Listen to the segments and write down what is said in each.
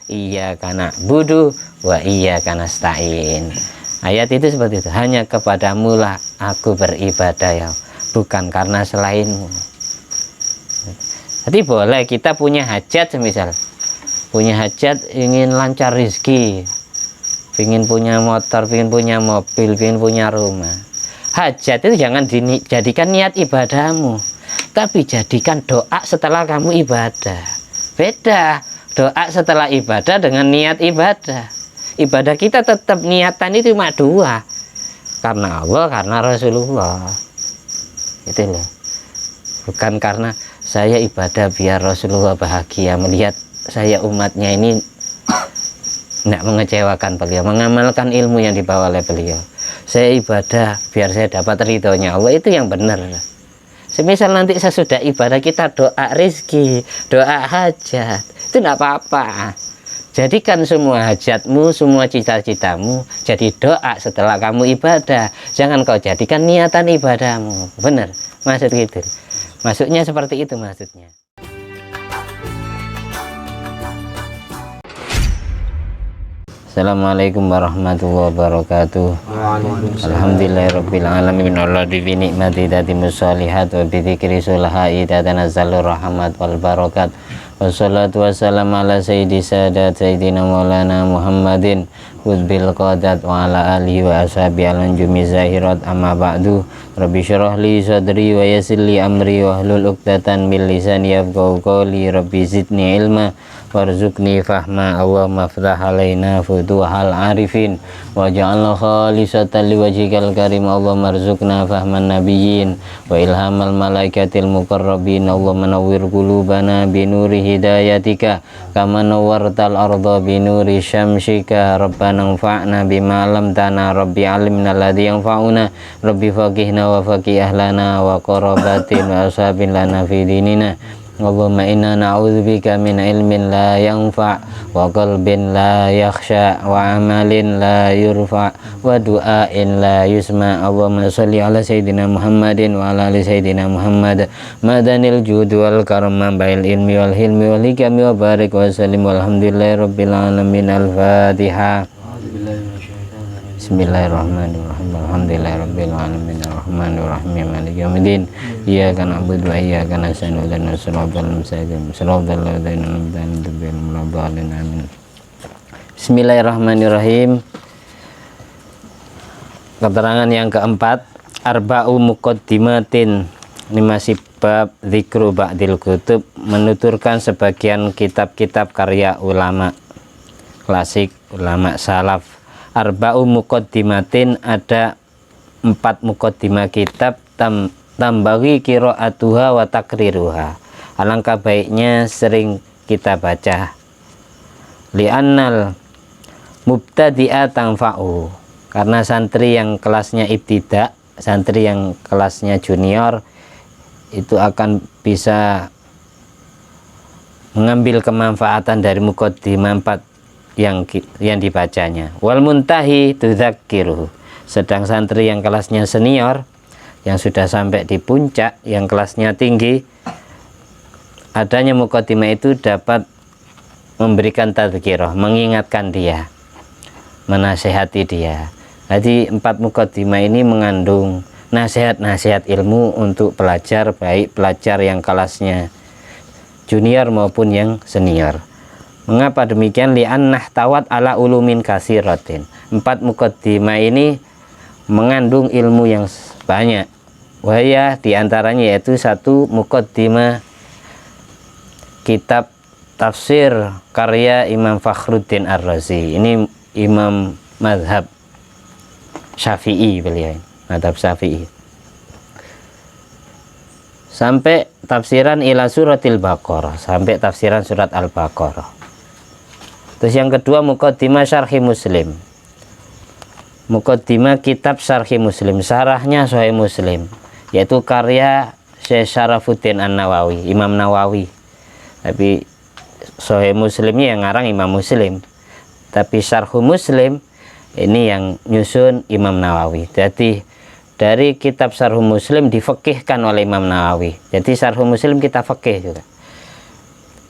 Iyyaka na'budu wa iyyaka nasta'in. Ayat itu seperti itu, hanya kepadamu lah aku beribadah ya, bukan karena selainmu. Jadi boleh kita punya hajat, misal punya hajat ingin lancar rezeki, ingin punya motor, ingin punya mobil, ingin punya rumah. Hajat itu jangan dijadikan niat ibadahmu, tapi jadikan doa setelah kamu ibadah. Beda doa setelah ibadah dengan niat ibadah. Ibadah kita tetap niatan itu cuma dua, karena Allah, karena Rasulullah. Itu loh, bukan karena saya ibadah biar Rasulullah bahagia melihat saya umatnya ini tidak mengecewakan beliau, mengamalkan ilmu yang dibawa oleh beliau. Saya ibadah biar saya dapat ridhonya Allah, itu yang benar. Semisal nanti sesudah ibadah kita doa rezeki, doa hajat, itu tidak apa-apa. Jadikan semua hajatmu, semua cita-citamu jadi doa setelah kamu ibadah. Jangan kau jadikan niatan ibadahmu. Benar, maksud gitu. Maksudnya seperti itu maksudnya. Assalamualaikum warahmatullahi wabarakatuh. Alhamdulillahirabbil alamin alladzi bi ni'mati tatimmus shalihat wa bi dzikri sulahai tatanazzalu rahmat wal barakat. Wassalatu wassalamu ala sayyidi sadat sayyidina maulana Muhammadin bil qadat wa ala alihi wa ashabi alanjumi zahirat amma ba'du. Rabbi syrah li sadri wa yassir li amri wa hlul 'uqdatan min lisani yafqahu qawli. Rabbi zidni ilma warzuqni fahma. Allahumma ftah alaina futuhal arifin waj'alna khalisatan liwajhikal karim. Allahumma arzuqna fahman nabiyyin wa ilhamal malaikatil muqarrabin. Allahumma nawwir qulubana binuri hidayatika kama nawwartal arda binuri syamsika. Rabbana anfa'na bima 'allamtana. Rabbi 'allimna alladhi yanfa'una. Rabbi faqihna wa faqih ahlana wa qarabatin wa ashabin lana fi dinina. Allahumma inna na'udzubika min ilmin la yanfa' wa qalbin la yakhsha wa amalin la yurfa' wa du'ain la yusma'. Allahumma sholli ala sayyidina Muhammadin wa ala ali sayyidina Muhammad madanil jud wal karam bail ilmi wal hilmi wal hikami wa barik wa sallim walhamdulillahi rabbil alamin. Al-Fatihah. Bismillahirrahmanirrahim. Alhamdulillahirabbil alamin arrahmanirrahim maliki yaumiddin. Iyyaka na'budu wa iyyaka nasta'in ihdinas siratal mustaqim siratal ladzina an'amta 'alaihim. Amin. Bismillahirrahmanirrahim. Keterangan yang keempat, arba'u muqaddimatin. Ini masih bab zikru ba'dil kutub, menuturkan sebagian kitab-kitab karya ulama klasik, ulama salaf. Arba'u muqaddimatin, ada 4 muqaddimah kitab, tambagi qiraatuha wa takriruha. Alangkah baiknya sering kita baca. Li'annal mubtadi'a tanfa'u, karena santri yang kelasnya ibtida, santri yang kelasnya junior itu akan bisa mengambil kemanfaatan dari muqaddimah 4 yang dibacanya. Wal muntahi tudzakkiruhu, sedang santri yang kelasnya senior, yang sudah sampai di puncak, yang kelasnya tinggi, adanya muqaddimah itu dapat memberikan tadzkirah, mengingatkan dia, menasehati dia. Jadi 4 muqaddimah ini mengandung nasihat-nasihat ilmu untuk pelajar, baik pelajar yang kelasnya junior maupun yang senior. Mengapa demikian? Li'annah tawat ala ulumin kasiratin. 4 muqaddimah ini mengandung ilmu yang banyak. Wahya diantaranya yaitu 1 muqaddimah kitab tafsir karya Imam Fakhruddin Ar-Razi. Ini imam mazhab Syafi'i beliau, mazhab Syafi'i. Sampai tafsiran ila suratil Baqarah, sampai tafsiran surat Al-Baqarah. Terus yang kedua muqaddimah syarhi Muslim. Muqaddimah kitab syarhi Muslim, syarahnya Sahih Muslim, yaitu karya Syekh Syarafuddin An-Nawawi, Imam Nawawi. Tapi Sahih Muslimnya yang ngarang Imam Muslim, tapi syarhu Muslim ini yang nyusun Imam Nawawi. Jadi dari kitab syarhu Muslim difekihkan oleh Imam Nawawi. Jadi syarhu Muslim kita fikih juga.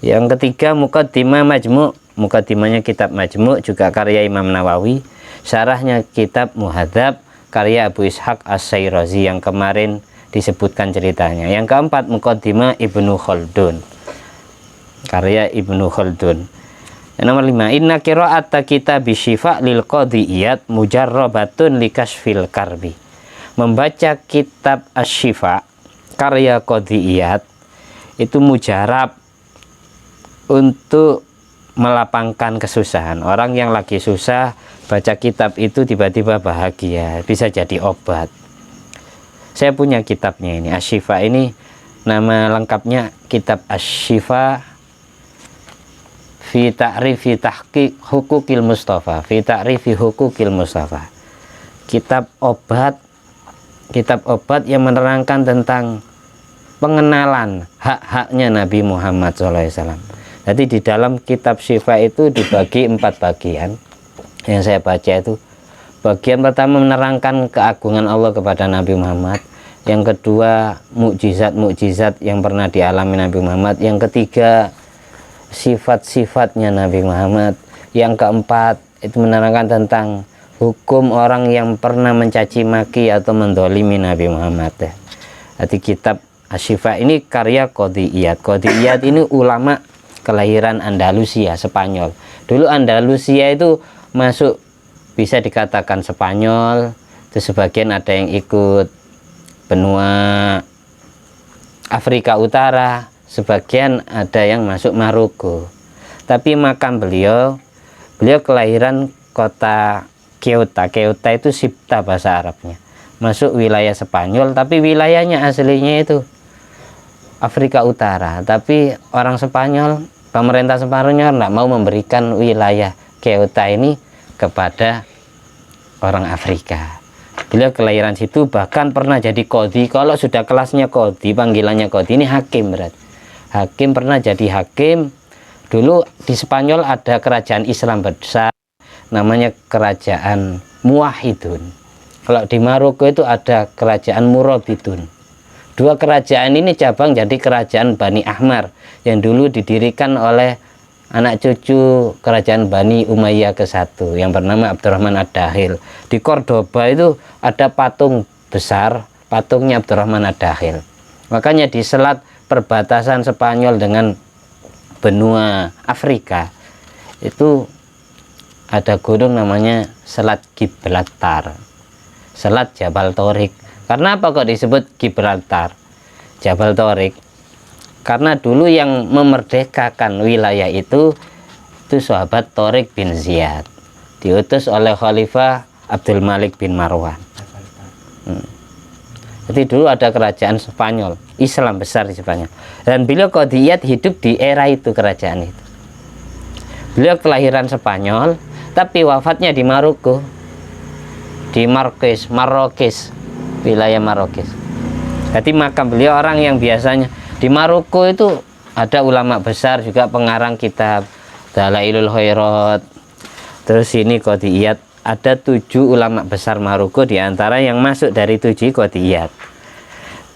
Yang ketiga muqaddimah majmu' mukadimahnya kitab Majmu' juga karya Imam Nawawi, syarahnya kitab Muhadzab karya Abu Ishaq As-Syairazi yang kemarin disebutkan ceritanya. Yang keempat, mukadimah Ibnu Khaldun karya Ibnu Khaldun. Yang nomor 5, inna qira'ata kitab Syifa lil Qadiyat mujarrabatun likasfil karbi. Membaca kitab Asy-Syifa karya Qadiyat itu mujarab untuk melapangkan kesusahan. Orang yang lagi susah baca kitab itu tiba-tiba bahagia, bisa jadi obat. Saya punya kitabnya ini, Asy-Syifa ini nama lengkapnya kitab Asy-Syifa fi ta'rifi tahqiq hukukil Mustafa, fi ta'rifi hukukil Mustafa. Kitab obat yang menerangkan tentang pengenalan hak-haknya Nabi Muhammad SAW. Jadi di dalam kitab Syifa itu dibagi 4 bagian. Yang saya baca itu, bagian pertama menerangkan keagungan Allah kepada Nabi Muhammad. Yang kedua, mukjizat-mukjizat yang pernah dialami Nabi Muhammad. Yang ketiga, sifat-sifatnya Nabi Muhammad. Yang keempat, itu menerangkan tentang hukum orang yang pernah mencaci maki atau mendolimi Nabi Muhammad. Jadi kitab Asy-Syifa ini karya Qadiyat. Qadiyat ini ulama kelahiran Andalusia, Spanyol. Dulu Andalusia itu masuk, bisa dikatakan Spanyol, itu sebagian ada yang ikut benua Afrika Utara, sebagian ada yang masuk Maroko. Tapi makam beliau kelahiran kota Ceuta. Ceuta itu Sipta bahasa Arabnya, masuk wilayah Spanyol, tapi wilayahnya aslinya itu Afrika Utara. Tapi orang Spanyol, pemerintah Spanyol tidak mau memberikan wilayah Ceuta ini kepada orang Afrika. Beliau kelahiran situ, bahkan pernah jadi qadhi. Kalau sudah kelasnya qadhi, panggilannya qadhi, ini hakim berarti. Hakim, pernah jadi hakim. Dulu di Spanyol ada kerajaan Islam besar, namanya kerajaan Muwahhidun. Kalau di Maroko itu ada kerajaan Murabitun. Dua kerajaan ini cabang jadi kerajaan Bani Ahmar yang dulu didirikan oleh anak cucu kerajaan Bani Umayyah ke-1 yang bernama Abdurrahman Ad-Dakhil. Di Cordoba itu ada patung besar, patungnya Abdurrahman Ad-Dakhil. Makanya di selat perbatasan Spanyol dengan benua Afrika itu ada gunung namanya Selat Gibraltar, Selat Jabal Torik. Karena apa kok disebut Gibraltar, Jabal Torik? Karena dulu yang memerdekakan wilayah itu sahabat Torik bin Ziyad, diutus oleh Khalifah Abdul Malik bin Marwan. Jadi dulu ada kerajaan Spanyol, Islam besar di Spanyol. Dan beliau Qadiyat hidup di era itu, kerajaan itu. Beliau kelahiran Spanyol, tapi wafatnya di Maroko, di Marrakech, wilayah Marrakech. Jadi makam beliau, orang yang biasanya di Maroko itu ada ulama besar juga pengarang kitab Dalailul Khairat. Terus ini Qadiyat, ada 7 ulama besar Maroko, diantara yang masuk dari 7 Qadiyat.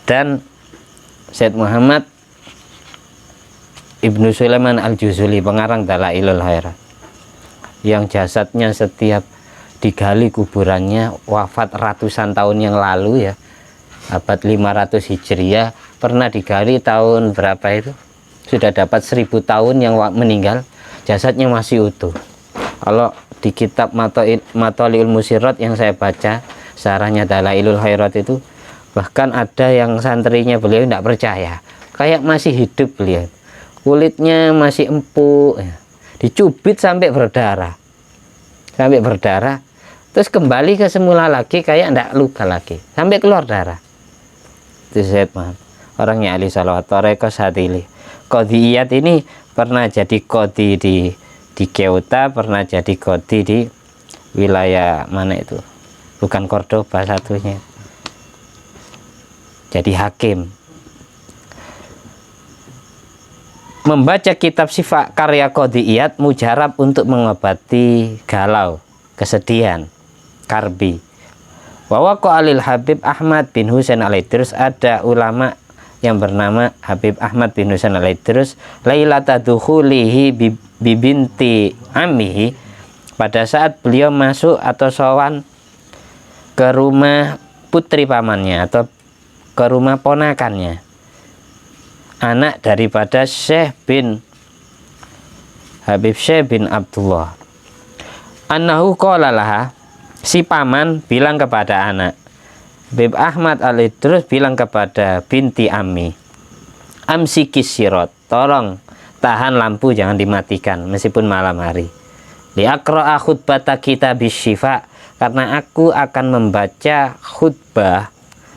Dan Syed Muhammad Ibnu Sulaiman Al-Juzuli, pengarang Dalailul Khairat, yang jasadnya setiap digali kuburannya, wafat ratusan tahun yang lalu ya, abad 500 Hijriah, pernah digali tahun berapa itu, sudah dapat 1000 tahun yang meninggal, jasadnya masih utuh. Kalau di kitab Matoliul Musirat yang saya baca, syarahnya Dalailul Khairat itu, bahkan ada yang santrinya beliau tidak percaya, kayak masih hidup beliau, kulitnya masih empuk, dicubit sampai berdarah, terus kembali ke semula lagi, kayak tidak luka lagi, sampai keluar darah. Itu Syed Muhammad, orangnya ahli salawat, Thariqah Syadzili. Qadiyat ini pernah jadi qadhi di Ceuta, pernah jadi qadhi di wilayah mana itu, bukan Cordoba satunya, jadi hakim. Membaca kitab Syifa karya Qadiyat mujarab untuk mengobati galau, kesedihan, karbi. Bahwa Alil Habib Ahmad bin Husain Al-Idrus, ada ulama yang bernama Habib Ahmad bin Husain Al-Idrus, lailata dukhulihi bibinti ammihi, pada saat beliau masuk atau sowan ke rumah putri pamannya atau ke rumah ponakannya, anak daripada Syekh bin Habib Syekh bin Abdullah, annahu qala laha, si paman bilang kepada anak Habib Ahmad Al-Idrus bilang kepada binti ammi, amsiki sirot, tolong tahan lampu, jangan dimatikan meskipun malam hari. Liaqra'a khutbata kitabis syifa, karena aku akan membaca khutbah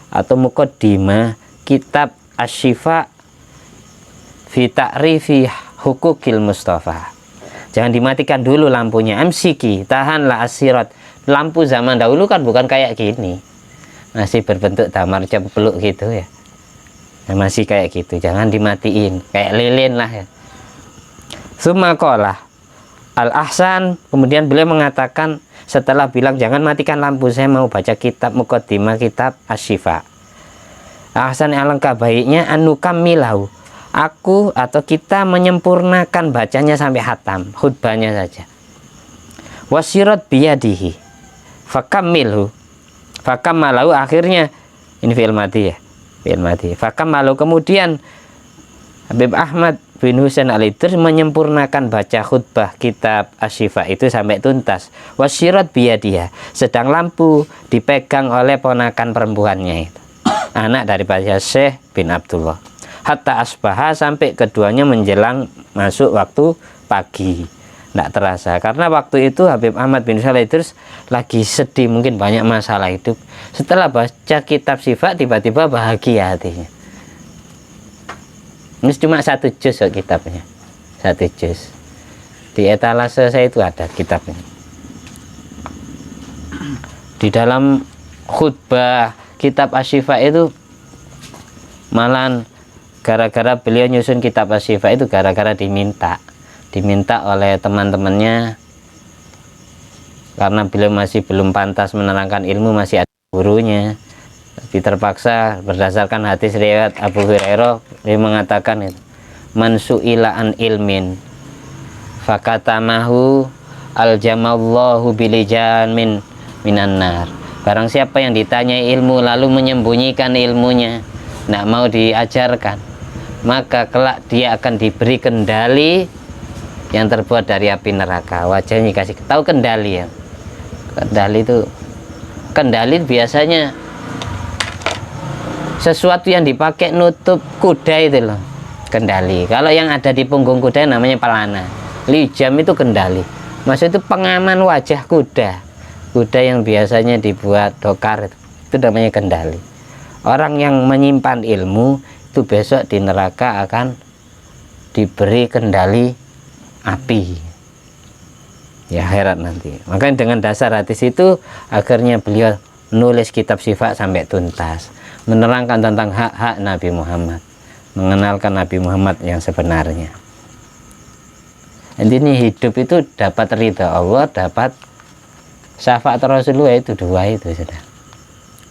atau muqaddimah kitab asy-syifa fi ta'rifi hukukil Mustafa. Jangan dimatikan dulu lampunya. Amsiki, tahanlah asirat. Lampu zaman dahulu kan bukan kayak gini, masih berbentuk damar peluk gitu ya. Masih kayak gitu, jangan dimatiin, kayak lilin lah ya. Summa qala Al-Ahsan, kemudian beliau mengatakan setelah bilang jangan matikan lampu, saya mau baca kitab muqaddimah kitab asy-syifa. Ahsan, alangkah baiknya anukammilahu, aku atau kita menyempurnakan bacanya sampai hatam, khutbahnya saja. Wasirat biyadihi fakammilhu, fakammalahu, akhirnya ini fi'il madhi ya, fi'il madhi. Fakammalahu, kemudian Habib Ahmad bin Husain Al-Idrus menyempurnakan baca khutbah kitab asy-syifa itu sampai tuntas. Wasirat biyadiha, sedang lampu dipegang oleh ponakan perempuannya itu, anak daripada Syekh bin Abdullah. Hatta asbaha, sampai keduanya menjelang masuk waktu pagi. Tidak terasa, karena waktu itu Habib Ahmad bin Husain Al-Idrus lagi sedih, mungkin banyak masalah hidup. Setelah baca kitab syifa tiba-tiba bahagia hatinya. Ini cuma 1 juz kitabnya, 1 juz. Di etalase saya itu ada kitabnya. Di dalam khutbah kitab asy-syifa itu malahan gara-gara beliau nyusun kitab asy-syifa itu gara-gara diminta oleh teman-temannya, karena beliau masih belum pantas menerangkan ilmu, masih ada gurunya. Tapi terpaksa berdasarkan hadis riwayat Abu Hurairah, dia mengatakan itu, man su'ila an ilmin fakatamahu aljamallahu bilijan minan nar. Barang siapa yang ditanya ilmu lalu menyembunyikan ilmunya, tidak mau diajarkan, maka kelak dia akan diberi kendali yang terbuat dari api neraka. Wajahnya kasih tahu kendali ya. Kendali biasanya sesuatu yang dipakai nutup kuda itu loh, kendali. Kalau yang ada di punggung kuda namanya pelana. Lijam itu kendali, maksud itu pengaman wajah kuda yang biasanya dibuat dokar, itu namanya kendali. Orang yang menyimpan ilmu itu besok di neraka akan diberi kendali api ya, akhirat nanti. Makanya dengan dasar hadis itu akhirnya beliau nulis kitab syifa sampai tuntas, menerangkan tentang hak-hak Nabi Muhammad, mengenalkan Nabi Muhammad yang sebenarnya. Intinya hidup itu dapat ridha Allah, dapat syafaat Rasulullah, itu dua itu sudah.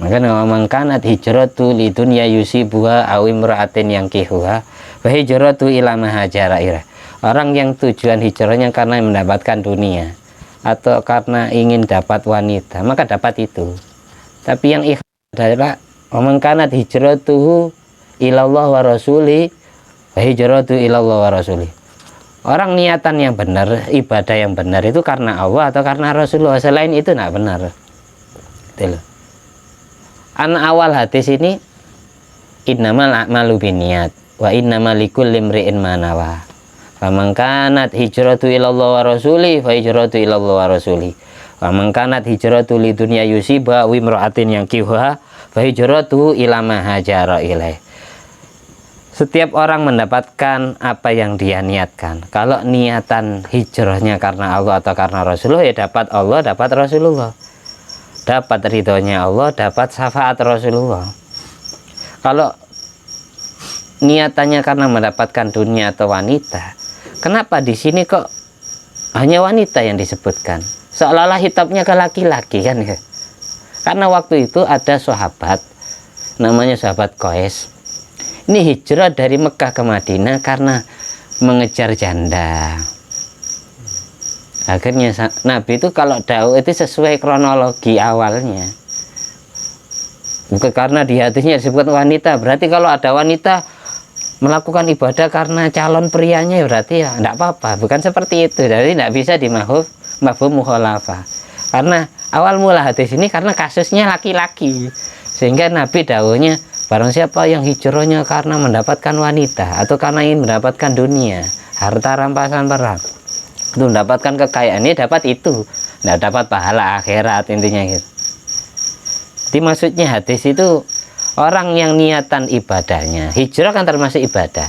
Maka memang kanat hijratu lidunya yusibuha aw imra'atin yankihuha wa hijratu ila ma hajara ilaih. Orang yang tujuan hijrahnya karena mendapatkan dunia atau karena ingin dapat wanita, maka dapat itu. Tapi yang ikhlas adalah man kanat hijratuhu ilallah wa rasuli wa hijratu ilallah wa rasuli. Orang niatan yang benar, ibadah yang benar itu karena Allah atau karena Rasulullah, selain itu tidak benar. Betul. Awal hadis ini innamal a'malu binniyat wa innamal likulli imri'in ma nawa. Faman kanat hijratu ilallah wa rasuli fa hijratu ilallah wa rasuli. Faman kanat hijratu lidunya yusiba wa imra'atin yankihuha fa hijratu ila ma hajara ilaih. Setiap orang mendapatkan apa yang dia niatkan. Kalau niatan hijrahnya karena Allah atau karena Rasulullah, ya dapat Allah, dapat Rasulullah. Dapat ridhonya Allah, dapat syafaat Rasulullah. Kalau niatannya karena mendapatkan dunia atau wanita, kenapa di sini kok hanya wanita yang disebutkan? Seolah-olah hitapnya ke laki-laki kan ya. Karena waktu itu ada sahabat namanya sahabat Qais. Ini hijrah dari Mekah ke Madinah karena mengejar janda. Akhirnya Nabi itu kalau dakwah itu sesuai kronologi awalnya. Bukan karena di hadisnya disebut wanita, berarti kalau ada wanita melakukan ibadah karena calon prianya ya berarti ya enggak apa-apa. Bukan seperti itu. Jadi enggak bisa mafhum mukhalafah. Karena awal mula hadis ini karena kasusnya laki-laki. Sehingga Nabi dawuhnya barang siapa yang hijrahnya karena mendapatkan wanita atau karena ingin mendapatkan dunia, harta rampasan perang, itu mendapatkan kekayaan, ini dapat itu, tidak dapat pahala akhirat, intinya gitu. Jadi maksudnya hadis itu orang yang niatan ibadahnya, hijrah kan termasuk ibadah,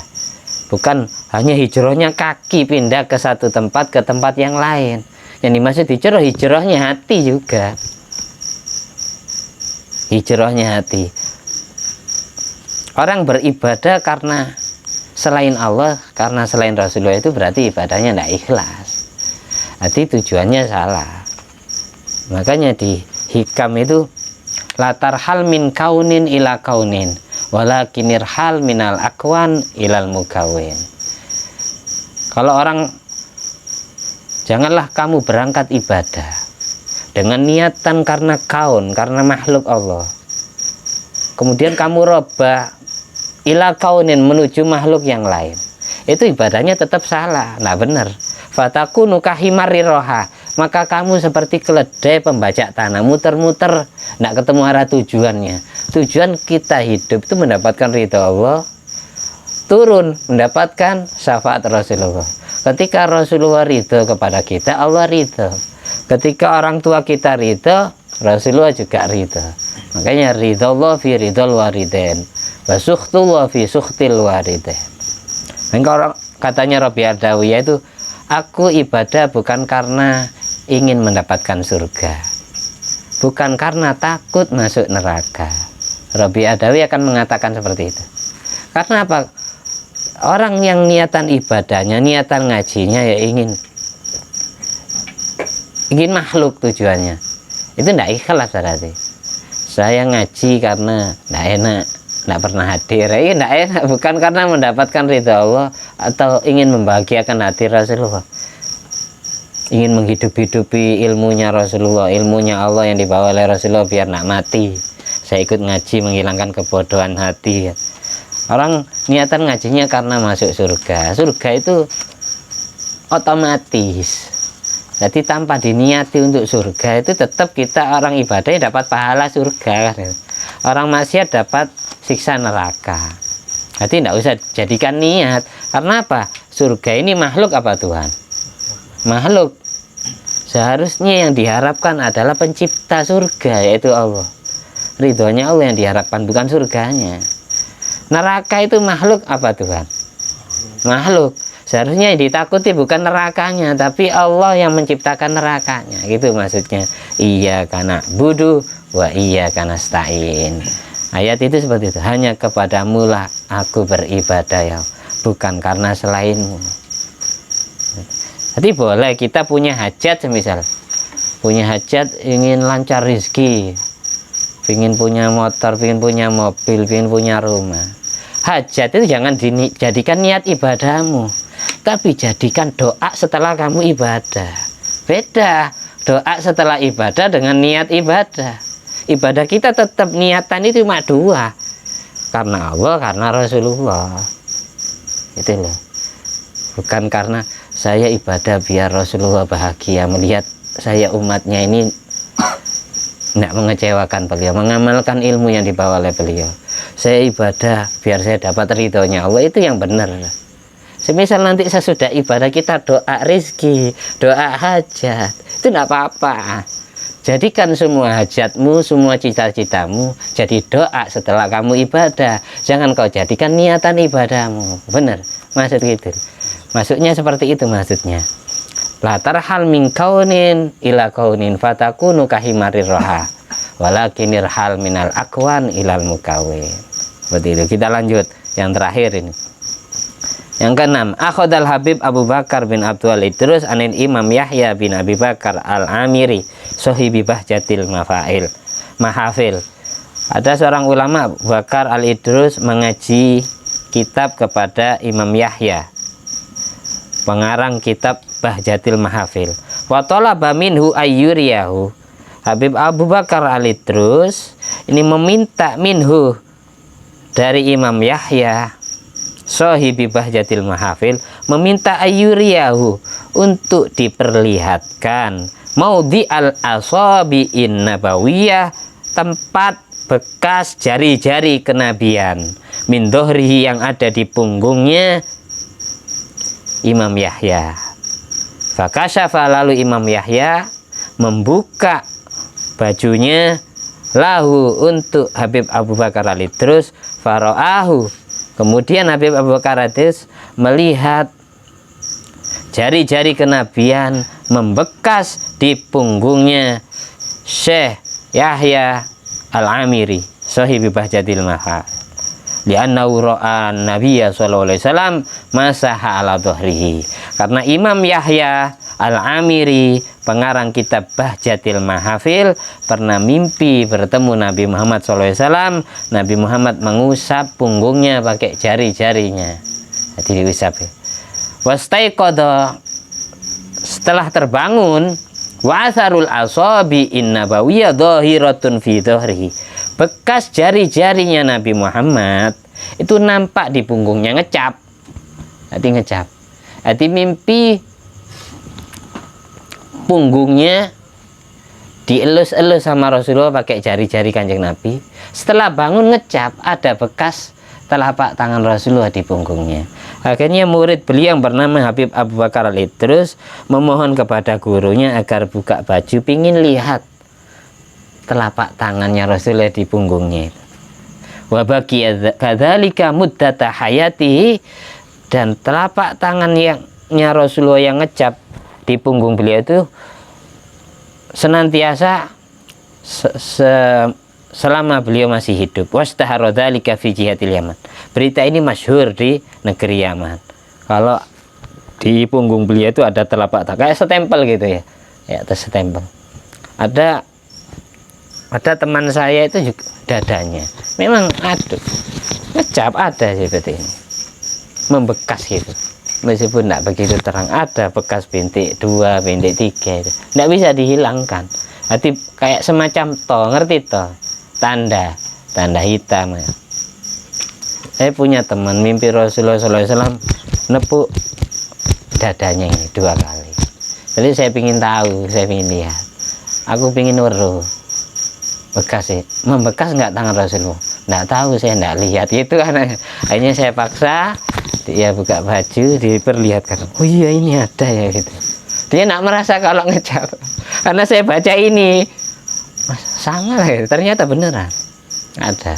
bukan hanya hijrahnya kaki pindah ke satu tempat ke tempat yang lain. Yang dimaksud hijrahnya hati juga, hijrahnya hati. Orang beribadah karena selain Allah, karena selain Rasulullah, itu berarti ibadahnya tidak ikhlas, berarti tujuannya salah. Makanya di hikam itu latar hal min kaunin ila kaunin walakinir hal minal akwan ilal mukawin. Kalau orang, janganlah kamu berangkat ibadah dengan niatan karena kaun, karena makhluk Allah, kemudian kamu robah ila kaunin menuju makhluk yang lain, itu ibadahnya tetap salah, nah benar. Fatakunu kahimari roha, maka kamu seperti keledai pembajak tanah, muter-muter tidak ketemu arah tujuannya. Tujuan kita hidup itu mendapatkan ridha Allah, turun mendapatkan syafaat Rasulullah. Ketika Rasulullah ridha kepada kita, Allah ridha. Ketika orang tua kita ridha, Rasulullah juga ridha. Makanya ridha Allah fi ridhal walidain wa sukhtullah fi sukhtil walidain. Orang katanya Rabi Adawiyah itu, aku ibadah bukan karena ingin mendapatkan surga, bukan karena takut masuk neraka. Rabi Adawi akan mengatakan seperti itu. Karena apa? Orang yang niatan ibadahnya, niatan ngajinya ya ingin makhluk tujuannya, itu tidak ikhlas berarti. Saya ngaji karena tidak enak, tidak pernah hadir, ya tidak enak, bukan karena mendapatkan ridha Allah atau ingin membahagiakan hati Rasulullah, ingin menghidup-hidupi ilmunya Rasulullah, ilmunya Allah yang dibawa oleh Rasulullah biar nak mati. Saya ikut ngaji menghilangkan kebodohan hati. Orang niatan ngajinya karena masuk surga. Surga itu otomatis. Jadi tanpa diniati untuk surga, itu tetap kita orang ibadah dapat pahala surga. Orang maksiat dapat siksa neraka. Jadi tidak usah jadikan niat. Karena apa? Surga ini makhluk apa Tuhan? Makhluk. Seharusnya yang diharapkan adalah pencipta surga, yaitu Allah. Ridhonya Allah yang diharapkan, bukan surganya. Neraka itu makhluk apa Tuhan? Makhluk. Seharusnya yang ditakuti bukan nerakanya, tapi Allah yang menciptakan nerakanya. Gitu maksudnya. Iyyaka na'budu wa iyyaka nasta'in. Ayat itu seperti itu. Hanya kepadamu lah aku beribadah ya, bukan karena selainmu. Jadi boleh kita punya hajat, semisal punya hajat ingin lancar rezeki, ingin punya motor, ingin punya mobil, ingin punya rumah. Hajat itu jangan dijadikan niat ibadahmu, tapi jadikan doa setelah kamu ibadah. Beda doa setelah ibadah dengan niat ibadah. Ibadah kita tetap niatan itu cuma dua, karena Allah, karena Rasulullah. Itu loh. Bukan karena saya ibadah biar Rasulullah bahagia melihat saya umatnya ini tidak mengecewakan beliau, mengamalkan ilmu yang dibawa oleh beliau. Saya ibadah biar saya dapat ridhonya Allah, itu yang benar. Semisal nanti sesudah ibadah kita doa rezeki, doa hajat, itu tidak apa-apa. Jadikan semua hajatmu, semua cita-citamu jadi doa setelah kamu ibadah. Jangan kau jadikan niatan ibadahmu. Benar, maksud gitu. Maksudnya seperti itu maksudnya. Latar hal min kaunin ila kaunin fatakunu kahimarir roha walakinir hal minal akwan ilal mukawin. Seperti itu. Kita lanjut yang terakhir ini. Yang keenam, akhodal Habib Abu Bakar bin Abdul Idrus anin Imam Yahya bin Abi Bakar al-Amiri sohibi bahjatil mahafil. Ada seorang ulama Abu Bakar al-Idrus mengaji kitab kepada Imam Yahya, pengarang kitab Bahjatil Mahafil. Wa talaba minhu ayyuriyahu. Habib Abu Bakar al-Idrus ini meminta minhu dari Imam Yahya sahibi Bahjatil Mahafil, meminta ayyuriyahu untuk diperlihatkan maudhi al-asabi'in nabawiyah, tempat bekas jari-jari kenabian, min dohrihi yang ada di punggungnya Imam Yahya. Fakasyafa, lalu Imam Yahya membuka bajunya lahu untuk Habib Abu Bakar al-Idrus, faro'ahu, kemudian Habib Abu Bakar al-Idrus melihat jari-jari kenabian membekas di punggungnya Syekh Yahya al-Amiri sahibi Bahjatil Mahal, li'annahu ra'a Nabiyya sallallahu alaihi wasallam masaha ala dhahrihi, karena Imam Yahya al-Amiri pengarang kitab Bahjatil Mahafil pernah mimpi bertemu Nabi Muhammad SAW. Nabi Muhammad mengusap punggungnya pakai jari-jarinya, jadi diusap. Wastaiqadha, setelah terbangun, wa atharul asabi'in nabawiyah dhahiratun fi dhahrihi, bekas jari-jarinya Nabi Muhammad itu nampak di punggungnya, ngecap. Hati mimpi punggungnya dielus-elus sama Rasulullah pakai jari-jari Kanjeng Nabi. Setelah bangun ngecap, ada bekas telapak tangan Rasulullah di punggungnya. Akhirnya murid beliau yang bernama Habib Abu Bakar al-Idrus memohon kepada gurunya agar buka baju, pingin lihat telapak tangannya Rasulullah di punggungnya. Wa baqiya kadzalika muddata hayatihi, dan telapak tangan yang Rasulullah yang ngecap di punggung beliau itu senantiasa selama beliau masih hidup. Wastahara dzalika fi jihatil Yaman. Berita ini masyhur di negeri Yaman. Kalau di punggung beliau itu ada telapak tangan kayak setempel gitu ya. Ya, atas setempel. Ada teman saya itu juga dadanya memang ada ngecap, ada seperti ini, membekas gitu, meskipun tidak begitu terang, ada bekas bintik 2, bintik 3 itu tidak bisa dihilangkan. Jadi kayak semacam ngerti tanda hitam. Saya punya teman mimpi Rasulullah SAW nepuk dadanya ini 2 kali. Jadi saya ingin tahu, saya ingin lihat, aku ingin weruh bekas sih, membekas nggak tangan Rasulullah? Nggak tahu, saya nggak lihat itu kan. Akhirnya saya paksa dia buka baju, diperlihatkan, oh iya ini ada ya gitu. Dia nggak merasa kalau ngecap, karena saya baca ini sama ya, ternyata beneran ada.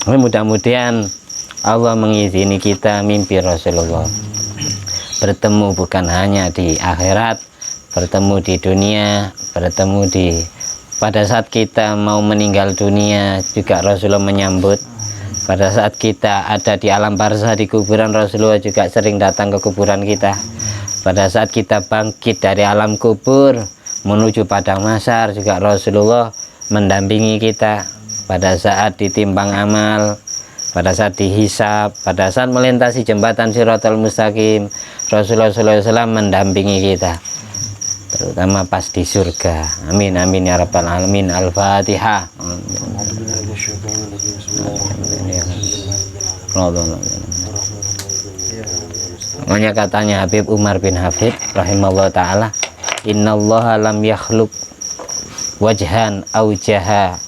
Mudah-mudahan Allah mengizini kita mimpi Rasulullah, bertemu bukan hanya di akhirat, bertemu di dunia, bertemu pada saat kita mau meninggal dunia juga Rasulullah menyambut. Pada saat kita ada di alam barzah di kuburan, Rasulullah juga sering datang ke kuburan kita. Pada saat kita bangkit dari alam kubur menuju padang mahsyar juga Rasulullah mendampingi kita. Pada saat ditimbang amal, pada saat dihisab, pada saat melintasi jembatan Shiratal Mustaqim, Rasulullah SAW mendampingi kita, terutama pas di surga. Amin amin ya rabbal alamin. Al-Fatihah. Makanya katanya Habib Umar bin Hafid rahimahullah ta'ala, innallaha lam yakhluq wajhan aujaha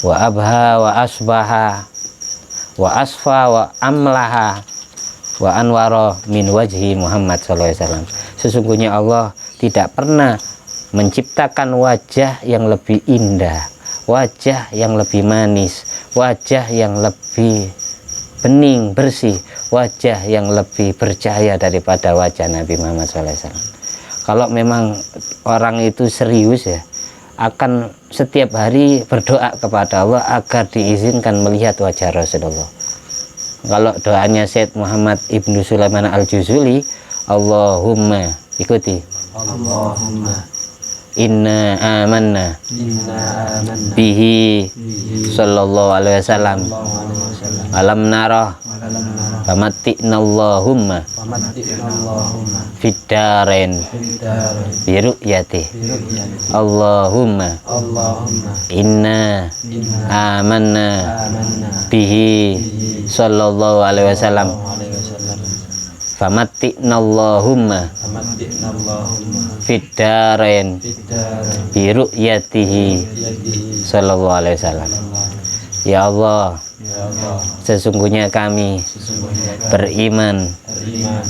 wa abha wa asbaha wa asfa wa amlaha wa anwara min wajhi Muhammad SAW. Sesungguhnya Allah tidak pernah menciptakan wajah yang lebih indah, wajah yang lebih manis, wajah yang lebih bening, bersih, wajah yang lebih bercahaya daripada wajah Nabi Muhammad SAW. Kalau memang orang itu serius ya, akan setiap hari berdoa kepada Allah agar diizinkan melihat wajah Rasulullah. Kalau doanya Syed Muhammad Ibnu Sulaiman Al-Juzuli, Allahumma, ikuti, Allahumma inna amanna bihi sallallahu alaihi wasallam alam narah famatti'na Allahumma fiddaren biru'yati Allahumma inna amanna bihi sallallahu alaihi wasallam famatti'na Allahumma fiddaren biru'yatihi sallallahu alaihi wasallam. Ya Allah, sesungguhnya kami beriman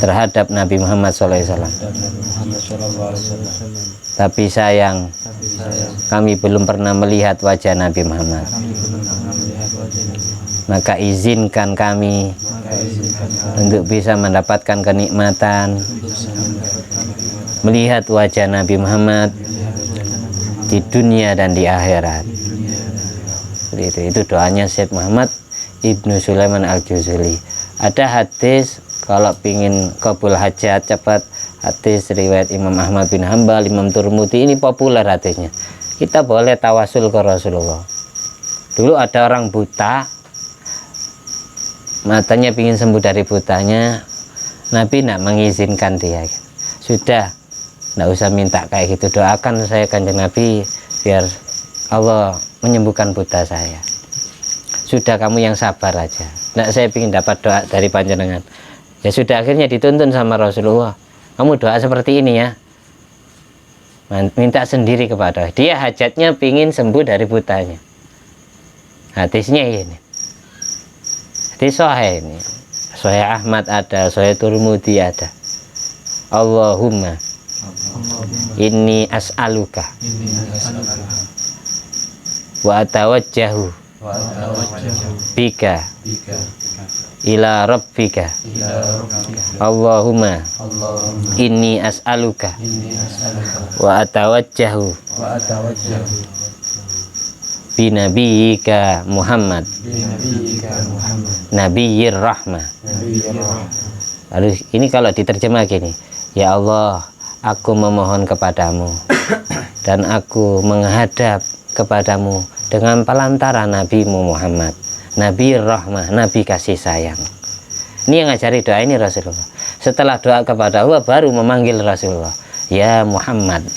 terhadap Nabi Muhammad SAW, tapi sayang kami belum pernah melihat wajah Nabi Muhammad. Maka izinkan kami untuk bisa mendapatkan kenikmatan melihat wajah Nabi Muhammad di dunia dan di akhirat. Itu doanya Syekh Muhammad Ibnu Sulaiman Al-Juzuli. Ada hadis kalau pingin kabul hajat cepat, hadis riwayat Imam Ahmad bin Hambal, Imam Turmudi, ini populer hadisnya. Kita boleh tawasul ke Rasulullah. Dulu ada orang buta, matanya pingin sembuh dari butanya, Nabi tidak mengizinkan dia. Sudah, tidak usah minta kayak gitu, doakan saya Kanjeng Nabi biar Allah menyembuhkan buta saya. Sudah, kamu yang sabar aja. Nah, saya ingin dapat doa dari panjenengan. Ya sudah, akhirnya dituntun sama Rasulullah. Kamu doa seperti ini ya. Minta sendiri kepada dia, hajatnya pingin sembuh dari butanya. Hadisnya ini. Hadis sahih ini. Sahih Ahmad ada, Sahih Turmudi ada. Allahumma inni as'aluka wa atawajjahu bika ila rabbika Allahumma inni as'aluka wa atawajjahu binabiyyika Muhammad nabiyyir rahmah. Lalu ini kalau diterjemah gini, ya Allah, aku memohon kepadamu dan aku menghadap kepadamu dengan pelantara Nabimu Muhammad, Nabi Rahmah, Nabi kasih sayang. Ini yang ngajari doa ini Rasulullah. Setelah doa kepada Allah baru memanggil Rasulullah, ya Muhammad.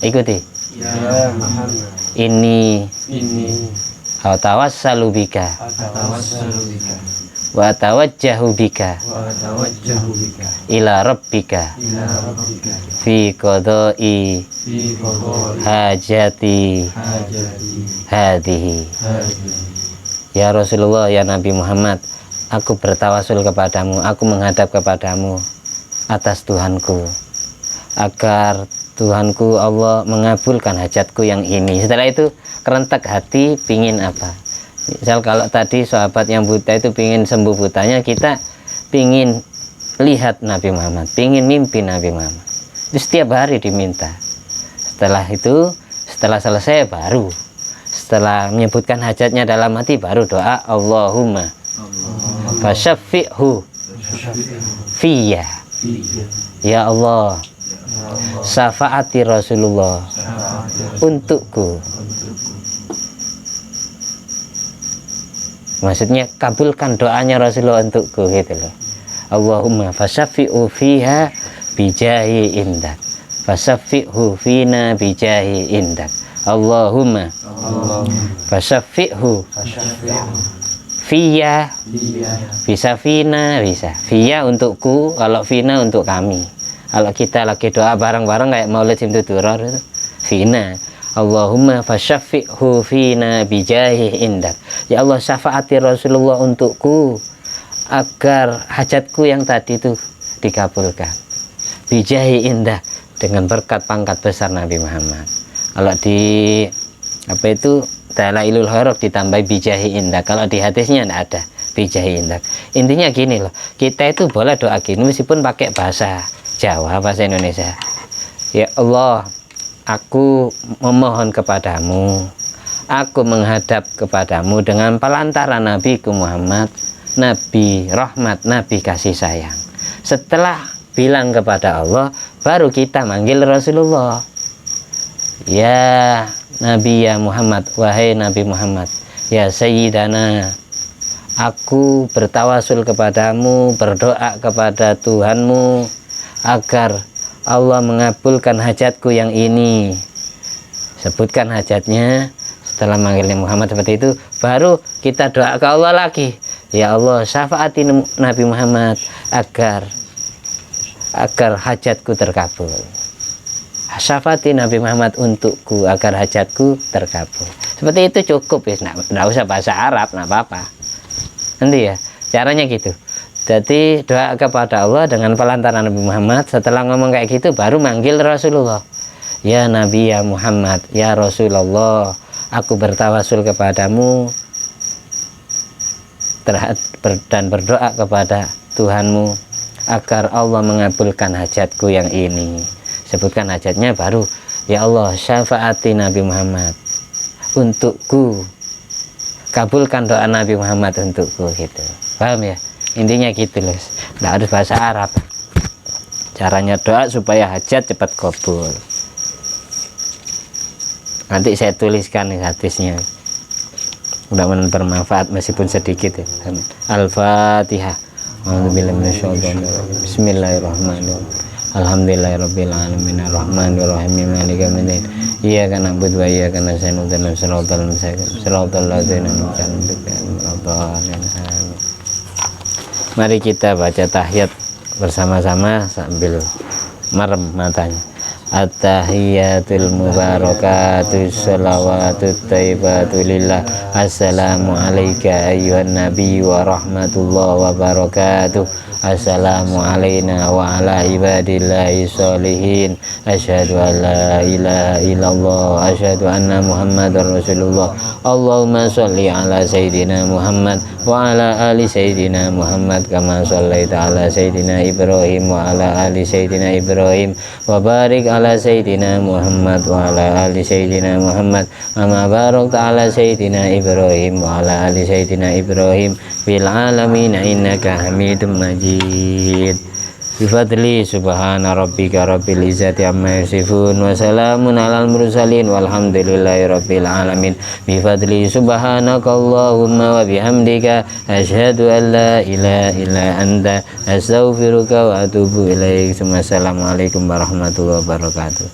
Ikuti. Ya Muhammad. Ini tawassalu bika wa tawajjahu bika ila rabbika fi qada'i hajati hadhihi. Ya Rasulullah, ya Nabi Muhammad, aku bertawasul kepadamu, aku menghadap kepadamu atas Tuhanku, agar Tuhanku Allah mengabulkan hajatku yang ini. Setelah itu kerentak hati pingin apa. Misal kalau tadi sahabat yang buta itu pingin sembuh butanya, kita pingin lihat Nabi Muhammad, pingin mimpi Nabi Muhammad. Itu setiap hari diminta. Setelah itu, setelah selesai baru, setelah menyebutkan hajatnya dalam hati baru doa Allahumma fasyafi'hu fiyya. Ya Allah, syafaati Rasulullah untukku. Maksudnya kabulkan doanya Rasulullah untukku gitu loh. Allahumma fasyafi'u fiha bijahi indak, fasyafi'hu fina bijahi indak. Allahumma fasyafi'hu fiya, bisa fina, bisa fiya untukku, kalau fina untuk kami. Kalau kita lagi doa bareng-bareng kayak Maulid Simtudurar itu fina. Allahumma fasyafi'hu fina bijahi indak. Ya Allah, syafaati Rasulullah untukku agar hajatku yang tadi itu dikabulkan. Bijahi indak, dengan berkat pangkat besar Nabi Muhammad. Kalau di apa itu Dalailul Khairah ditambah bijahi indak. Kalau di hadisnya tidak ada bijahi indak. Intinya gini loh, kita itu boleh doa gini meskipun pakai bahasa Jawa, bahasa Indonesia. Ya Allah, aku memohon kepadamu, aku menghadap kepadamu dengan pelantara Nabiku Muhammad, Nabi rahmat, Nabi kasih sayang. Setelah bilang kepada Allah, baru kita manggil Rasulullah. Ya Nabi ya Muhammad, wahai Nabi Muhammad, ya Sayyidana, aku bertawasul kepadamu, berdoa kepada Tuhanmu agar Allah mengabulkan hajatku yang ini. Sebutkan hajatnya. Setelah manggilnya Muhammad seperti itu, baru kita doa ke Allah lagi. Ya Allah, syafaati Nabi Muhammad agar hajatku terkabul. Syafaati Nabi Muhammad untukku agar hajatku terkabul. Seperti itu cukup ya, nggak usah bahasa Arab, nggak apa-apa. Nanti ya, caranya gitu. Jadi doa kepada Allah dengan pelantaran Nabi Muhammad. Setelah ngomong kayak gitu, baru manggil Rasulullah. Ya Nabi ya Muhammad, ya Rasulullah, aku bertawasul kepadamu dan berdoa kepada Tuhanmu agar Allah mengabulkan hajatku yang ini. Sebutkan hajatnya, baru ya Allah, syafaati Nabi Muhammad untukku, kabulkan doa Nabi Muhammad untukku, gitu. Paham ya? Intinya gitu loh, nggak harus bahasa Arab. Caranya doa supaya hajat cepat kabul. Nanti saya tuliskan nih hadisnya, mudah-mudahan bermanfaat meskipun sedikit ya. Al-Fatihah. Bismillahirrahmanirrahim. Alhamdulillahirabbil alamin arrahmanirrahim maliki yaumiddin. Iyyaka na'budu wa iyyaka nasta'in ihdinas siratal mustaqim siratal ladzina an'amta 'alaihim. Mari kita baca tahiyat bersama-sama sambil merem matanya. At-tahiyatul mubarakatuh sholawatut thayyibatu lillah. Assalamu alayka ayyuhan nabi wa rahmatullahi wa barakatuh. Assalamu alayna wa ala ibadillahi sholihin. Asyhadu an la ilaha illallah, asyhadu anna muhammadar rasulullah. Allahumma sholli ala sayyidina Muhammad wa ala ali sayyidina Muhammad kama shallaita ala sayyidina Ibrahim wa ala ali sayyidina Ibrahim wa barik ala sayyidina Muhammad wa ala ali sayyidina Muhammad kama barakta ala sayyidina Ibrahim wa ala ali sayyidina Ibrahim fil alamin innaka Hamidum Majid. Bifadli subhana rabbika rabbil izzati amma yasifun wa salamun alal mursalin walhamdulillahi rabbil alamin. Bifadli subhanaka Allahumma wa bihamdika asyhadu an la ilaha illa anta astaghfiruka wa atubu ilaik. Assalamualaikum warahmatullahi wabarakatuh.